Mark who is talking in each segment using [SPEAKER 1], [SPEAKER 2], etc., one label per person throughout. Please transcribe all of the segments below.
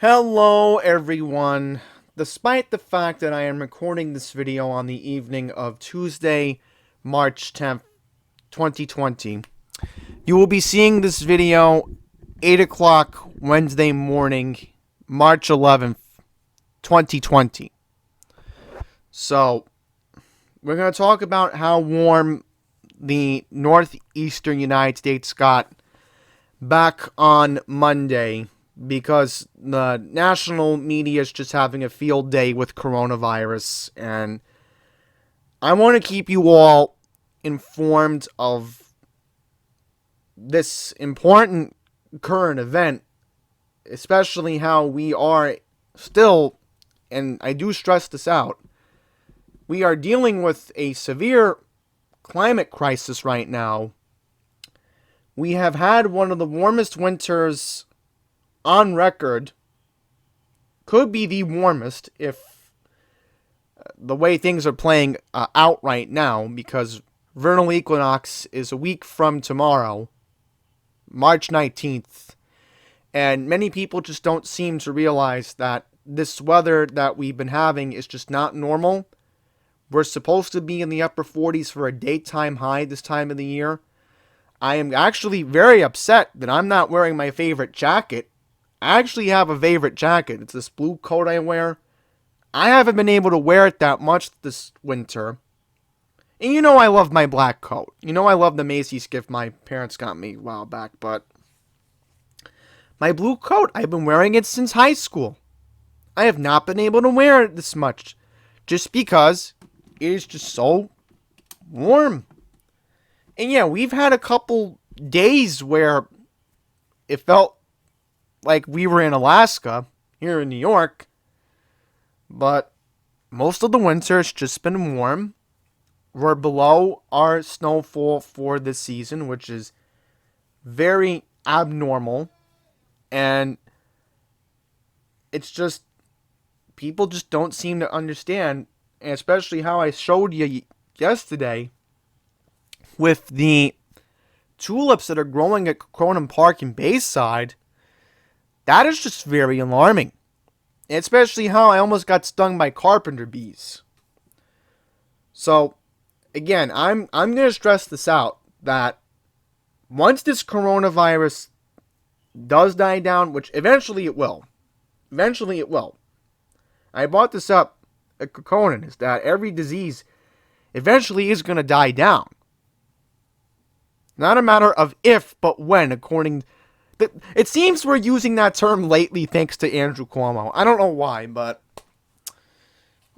[SPEAKER 1] Hello everyone. Despite the fact that I am recording this video on the evening of Tuesday, March 10th, 2020, you will be seeing this video 8 o'clock Wednesday morning, March 11th, 2020. So, we're going to talk about how warm the northeastern United States got back on Monday, because the national media is just having a field day with coronavirus, and I want to keep you all informed of this important current event, especially how we are still, and I do stress this out, we are dealing with a severe climate crisis right now. We have had one of the warmest winters on record, could be the warmest if the way things are playing out right now, because vernal equinox is a week from tomorrow, March 19th, and many people just don't seem to realize that this weather that we've been having is just not normal. We're supposed to be in the upper 40s for a daytime high this time of the year. I am actually very upset that I'm not wearing my favorite jacket. I actually have a favorite jacket. It's this blue coat I wear. I haven't been able to wear it that much this winter. And you know I love my black coat. You know I love the Macy's gift my parents got me a while back. But my blue coat, I've been wearing it since high school. I have not been able to wear it this much, just because it is just so warm. And yeah, we've had a couple days where it felt like we were in Alaska, here in New York, but most of the winter it's just been warm. We're below our snowfall for this season, which is very abnormal, and it's just, people just don't seem to understand, and especially how I showed you yesterday with the tulips that are growing at Cronin Park in Bayside. That is just very alarming. Especially how I almost got stung by carpenter bees. So, again, I'm going to stress this out, that once this coronavirus does die down, which eventually it will. Eventually it will. I brought this up at Conan, is that every disease eventually is going to die down. Not a matter of if, but when, according to... It seems we're using that term lately thanks to Andrew Cuomo. I don't know why, but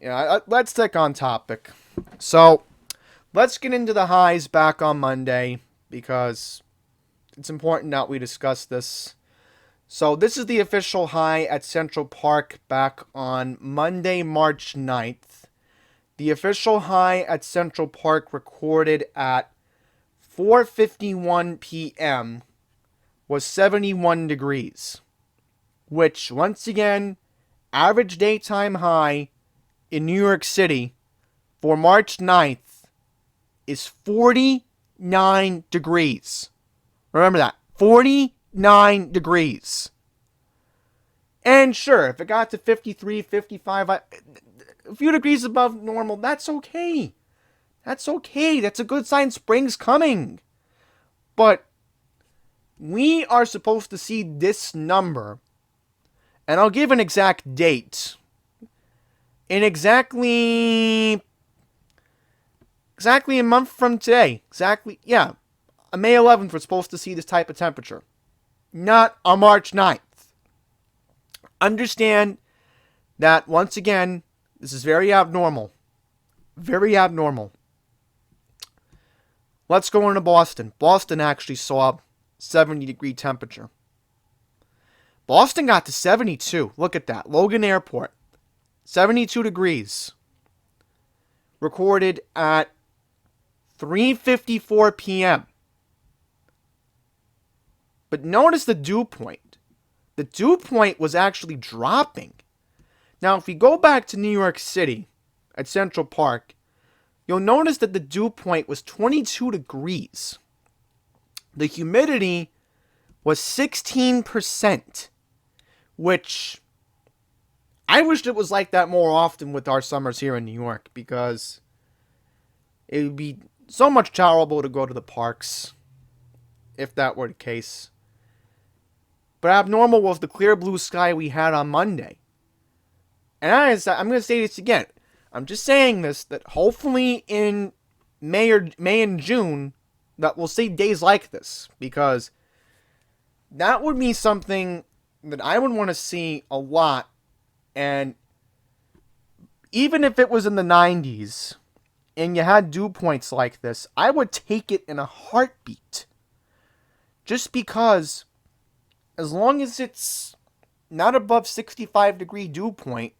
[SPEAKER 1] yeah, let's stick on topic. So, let's get into the highs back on Monday, because it's important that we discuss this. So, this is the official high at Central Park back on Monday, March 9th. The official high at Central Park recorded at 4:51 p.m. was 71 degrees, which, once again, average daytime high in New York City for March 9th is 49 degrees. Remember that, 49 degrees. And sure, if it got to 53, 55, a few degrees above normal, that's okay. That's okay. That's a good sign spring's coming. But we are supposed to see this number, and I'll give an exact date. In exactly a month from today. On May 11th, we're supposed to see this type of temperature. Not on March 9th. Understand that, once again, this is very abnormal. Very abnormal. Let's go into Boston. Boston actually saw 70-degree temperature. Boston got to 72. Look at that. Logan Airport. 72 degrees. Recorded at 3:54 p.m. But notice the dew point. The dew point was actually dropping. Now, if we go back to New York City at Central Park, you'll notice that the dew point was 22 degrees. The humidity was 16%, which I wished it was like that more often with our summers here in New York, because it would be so much tolerable to go to the parks if that were the case. But abnormal was the clear blue sky we had on Monday. And I'm going to say this again. I'm just saying this, that hopefully in May and June that we'll see days like this, because that would be something that I would want to see a lot. And even if it was in the 90s and you had dew points like this, I would take it in a heartbeat. Just because as long as it's not above 65-degree dew point,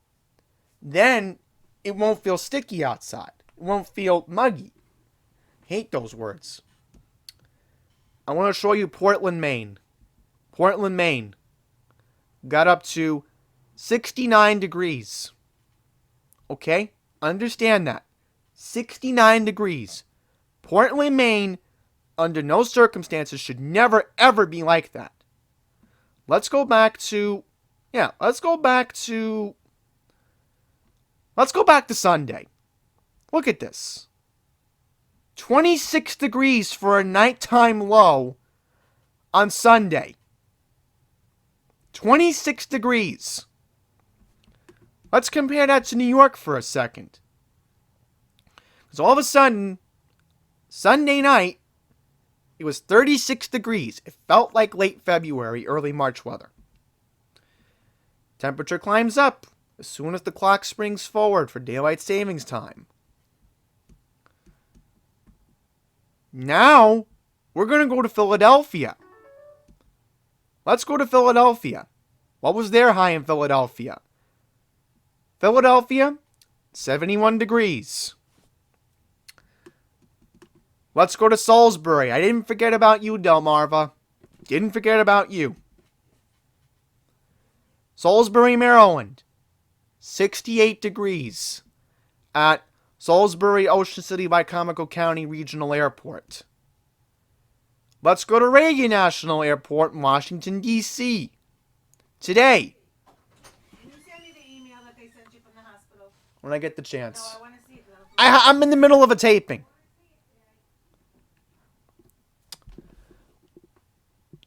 [SPEAKER 1] then it won't feel sticky outside. It won't feel muggy. Hate those words. I want to show you Portland, Maine. Portland, Maine got up to 69 degrees. Okay? Understand that. 69 degrees. Portland, Maine, under no circumstances, should never, ever be like that. Let's go back to Sunday. Look at this. 26 degrees for a nighttime low on Sunday. 26 degrees. Let's compare that to New York for a second. Because all of a sudden, Sunday night, it was 36 degrees. It felt like late February, early March weather. Temperature climbs up as soon as the clock springs forward for daylight savings time. Now, we're going to go to Philadelphia. Let's go to Philadelphia. What was their high in Philadelphia? Philadelphia, 71 degrees. Let's go to Salisbury. I didn't forget about you, Delmarva. Didn't forget about you. Salisbury, Maryland, 68 degrees at Salisbury Ocean City Wycomico County Regional Airport. Let's go to Reagan National Airport in Washington, D.C. today.
[SPEAKER 2] Can you send me the email that they sent you from the hospital?
[SPEAKER 1] When I get the chance.
[SPEAKER 2] No, I want to see it.
[SPEAKER 1] I'm in the middle of a taping.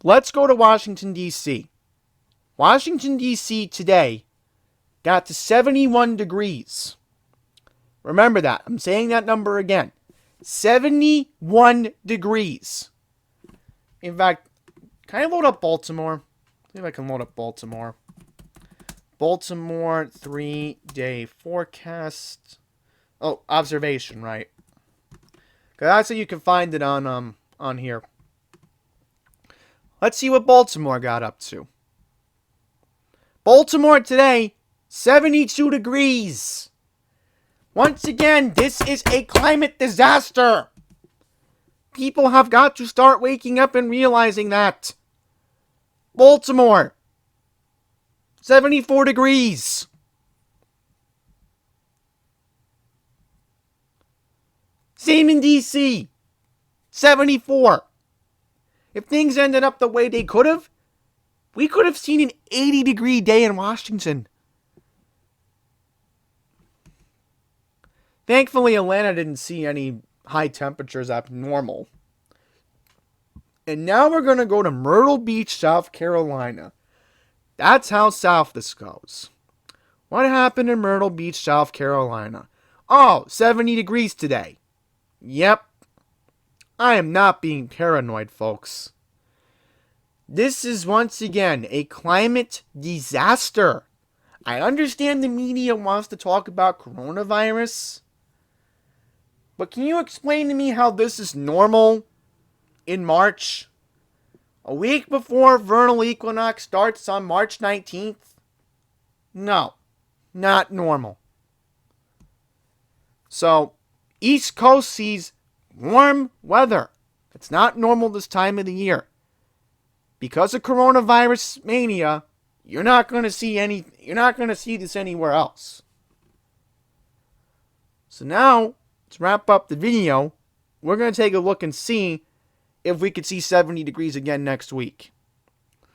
[SPEAKER 1] Let's go to Washington, D.C. Washington, D.C. today got to 71 degrees. Remember that. I'm saying that number again. 71 degrees. In fact, can I load up Baltimore? See if I can load up Baltimore. Baltimore 3-day forecast. Oh, observation, right. Because that's how you can find it on here. Let's see what Baltimore got up to. Baltimore today, 72 degrees. Once again, this is a climate disaster. People have got to start waking up and realizing that. Baltimore, 74 degrees. Same in D.C., 74. If things ended up the way they could have, we could have seen an 80-degree day in Washington. Thankfully, Atlanta didn't see any high temperatures abnormal. And now we're going to go to Myrtle Beach, South Carolina. That's how south this goes. What happened in Myrtle Beach, South Carolina? Oh, 70 degrees today. Yep. I am not being paranoid, folks. This is once again a climate disaster. I understand the media wants to talk about coronavirus, but can you explain to me how this is normal in March? A week before vernal equinox starts on March 19th? No, not normal. So, East Coast sees warm weather. It's not normal this time of the year. Because of coronavirus mania, you're not going to see this anywhere else. So now, to wrap up the video, we're going to take a look and see if we could see 70 degrees again next week.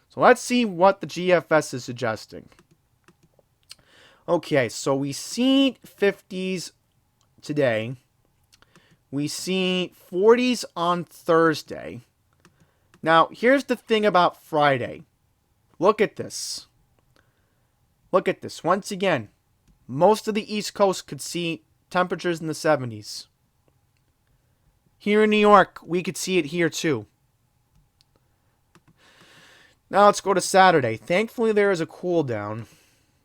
[SPEAKER 1] So let's see what the GFS is suggesting. Okay, so we see 50s today. We see 40s on Thursday. Now, here's the thing about Friday. Look at this. Look at this. Once again, most of the East Coast could see temperatures in the 70s. Here in New York, we could see it here too. Now let's go to Saturday. Thankfully, there is a cool down.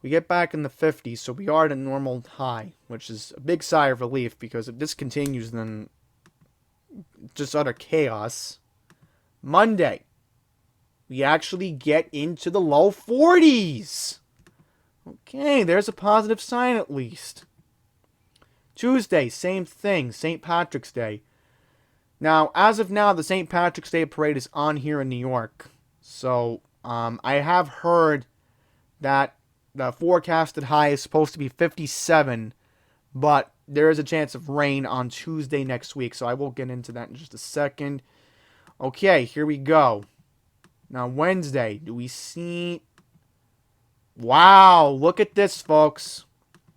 [SPEAKER 1] We get back in the 50s, so we are at a normal high, which is a big sigh of relief, because if this continues, then just utter chaos. Monday, we actually get into the low 40s. Okay, there's a positive sign at least. Tuesday, same thing, St. Patrick's Day. Now, as of now, the St. Patrick's Day parade is on here in New York. So, I have heard that the forecasted high is supposed to be 57, but there is a chance of rain on Tuesday next week, so I will get into that in just a second. Okay, here we go. Now, Wednesday, do we see... Wow, look at this, folks.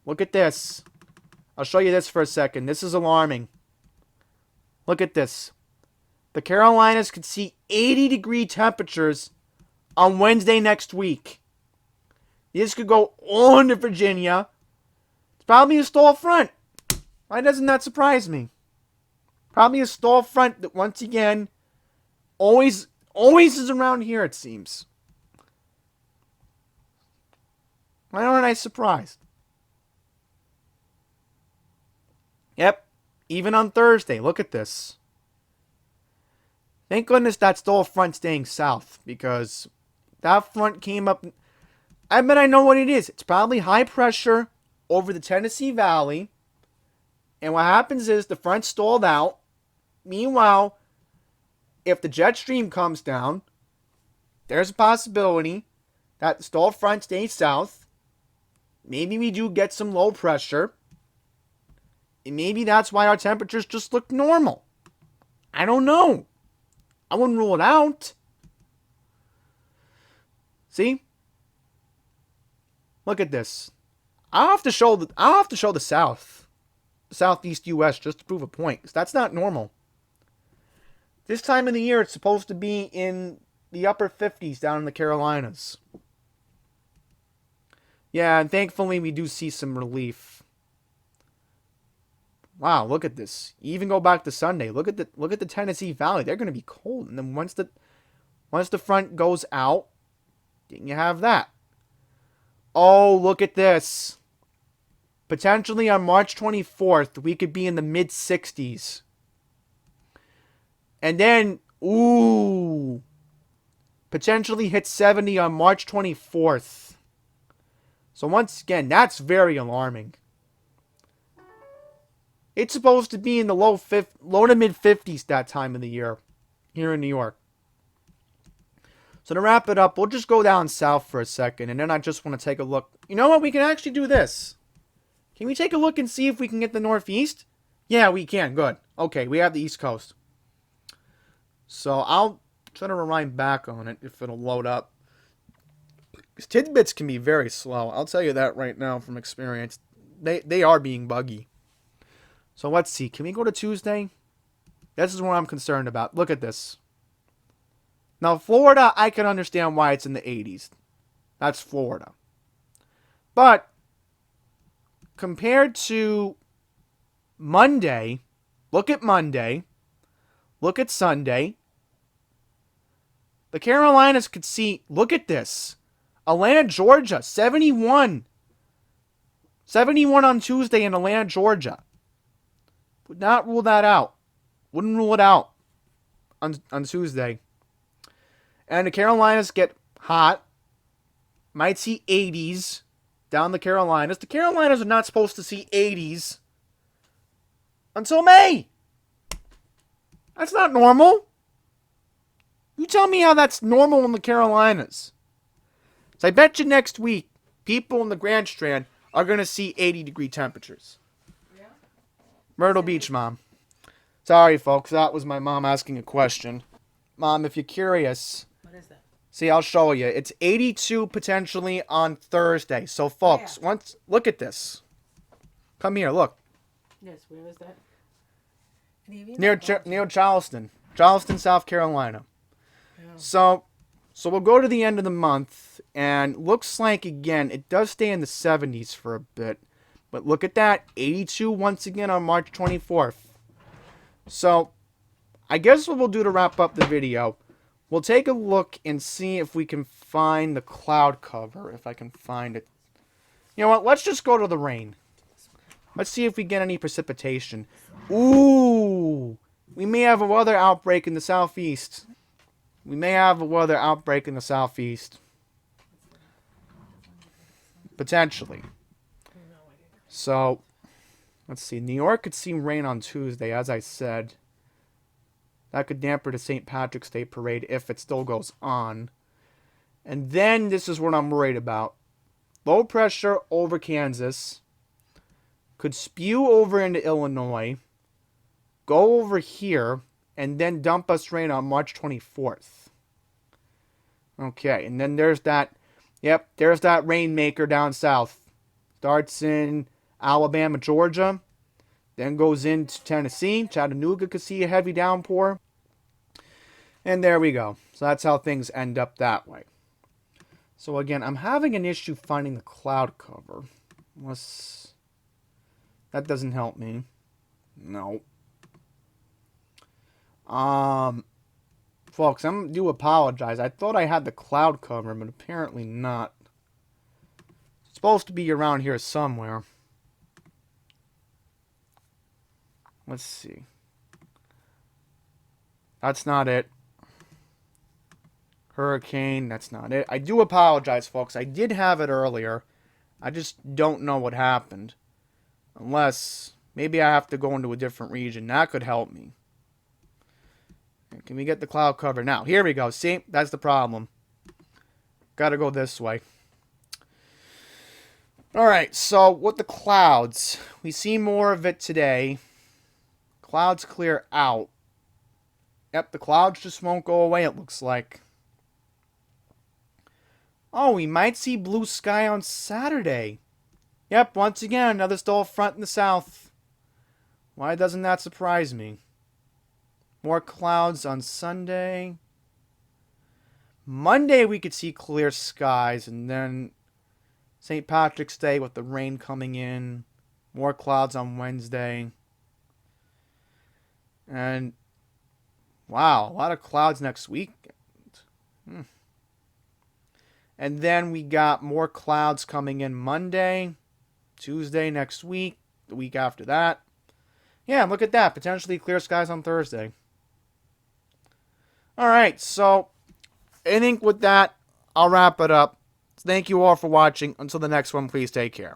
[SPEAKER 1] Look at this. I'll show you this for a second. This is alarming. Look at this. The Carolinas could see 80-degree temperatures on Wednesday next week. This could go on to Virginia. It's probably a stall front. Why doesn't that surprise me? Probably a stall front that, once again, always is around here, it seems. Why aren't I surprised? Yep, even on Thursday, look at this. Thank goodness that stall front staying south, because that front came up... I bet I know what it is. It's probably high pressure over the Tennessee Valley. And what happens is the front stalled out. Meanwhile, if the jet stream comes down, there's a possibility that the stall front stays south. Maybe we do get some low pressure. And maybe that's why our temperatures just look normal. I don't know. I wouldn't rule it out. See? Look at this. I'll have to show the Southeast U.S. just to prove a point, because that's not normal. This time of the year, it's supposed to be in the upper 50s down in the Carolinas. Yeah, and thankfully we do see some relief. Wow, look at this. You even go back to Sunday. Look at the Tennessee Valley. They're going to be cold, and then once the front goes out, then you have that. Oh, look at this. Potentially on March 24th, we could be in the mid-60s. And then, ooh, potentially hit 70 on March 24th. So once again, that's very alarming. It's supposed to be in the low to mid-50s that time of the year here in New York. So to wrap it up, we'll just go down south for a second, and then I just want to take a look. You know what? We can actually do this. Can we take a look and see if we can get the Northeast? Yeah, we can. Good. Okay, we have the East Coast. So I'll try to rewind back on it if it'll load up. These tidbits can be very slow. I'll tell you that right now from experience. They are being buggy. So let's see. Can we go to Tuesday? This is what I'm concerned about. Look at this. Now, Florida, I can understand why it's in the 80s. That's Florida. But compared to Monday, look at Monday, look at Sunday. The Carolinas could see, look at this. Atlanta, Georgia, 71. 71 on Tuesday in Atlanta, Georgia. Would not rule that out. Wouldn't rule it out on Tuesday. And the Carolinas get hot. Might see 80s down the Carolinas. The Carolinas are not supposed to see 80s until May. That's not normal. You tell me how that's normal in the Carolinas. So I bet you next week, people in the Grand Strand are going to see 80-degree temperatures. Yeah. Myrtle Beach, Mom. Sorry, folks. That was my mom asking a question. Mom, if you're curious...
[SPEAKER 2] What is that?
[SPEAKER 1] See, I'll show you. It's 82 potentially on Thursday. So, folks, look at this. Come here, look.
[SPEAKER 2] Yes, where is that?
[SPEAKER 1] Near Charleston, South Carolina.
[SPEAKER 2] Yeah.
[SPEAKER 1] So we'll go to the end of the month, and looks like, again, it does stay in the 70s for a bit. But look at that, 82 once again on March 24th. So, I guess what we'll do to wrap up the video, we'll take a look and see if we can find the cloud cover, if I can find it. You know what, let's just go to the rain. Let's see if we get any precipitation. Ooh! We may have a weather outbreak in the southeast. Potentially. So, let's see. New York could see rain on Tuesday, as I said. That could dampen the St. Patrick's Day parade if it still goes on. And then, this is what I'm worried about. Low pressure over Kansas. Could spew over into Illinois. Go over here. And then dump us rain on March 24th. Okay, and then there's that. Yep, there's that rainmaker down south. Starts in Alabama, Georgia. Then goes into Tennessee. Chattanooga could see a heavy downpour. And there we go. So that's how things end up that way. So again, I'm having an issue finding the cloud cover. That doesn't help me. No. Folks, I do apologize. I thought I had the cloud cover, but apparently not. It's supposed to be around here somewhere. Let's see. That's not it. Hurricane, that's not it. I do apologize, folks. I did have it earlier. I just don't know what happened. Unless, maybe I have to go into a different region. That could help me. Can we get the cloud cover? Now, here we go. See? That's the problem. Gotta go this way. Alright, so with the clouds, we see more of it today. Clouds clear out. Yep, the clouds just won't go away, it looks like. Oh, we might see blue sky on Saturday. Yep, once again, another stall front in the south. Why doesn't that surprise me? More clouds on Sunday. Monday we could see clear skies, and then St. Patrick's Day with the rain coming in. More clouds on Wednesday. And wow, a lot of clouds next week. And then we got more clouds coming in Monday, Tuesday next week, the week after that. Yeah, look at that. Potentially clear skies on Thursday. Alright, so I think with that, I'll wrap it up. Thank you all for watching. Until the next one, please take care.